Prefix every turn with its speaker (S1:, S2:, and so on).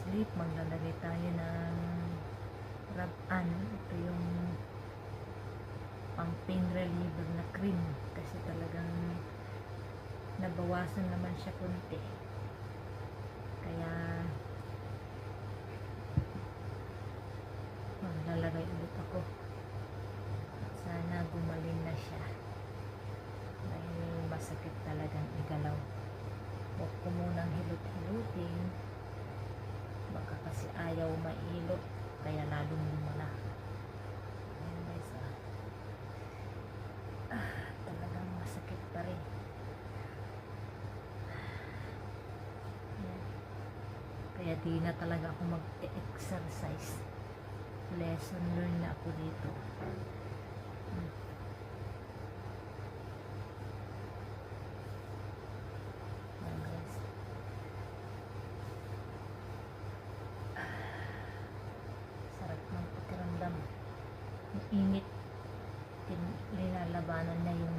S1: sleep, maglalagay tayo ng rub-an. Ito yung pang pain reliever na cream kasi talagang nabawasan naman siya konti. Kaya maglalagay ulit ako. Sana gumaling na siya. Dahil masakit talagang igalaw. Huwag ko munang hilot-hilutin. Baka kasi ayaw mailot. Kaya lalong lumala. Ayan guys, talagang masakit pa rin. Ayan. Kaya di na talaga ako mag-exercise. Lesson learned na ako dito. Ayan guys. Sarap ng pakiramdam. Ang init. Linalabanan na yung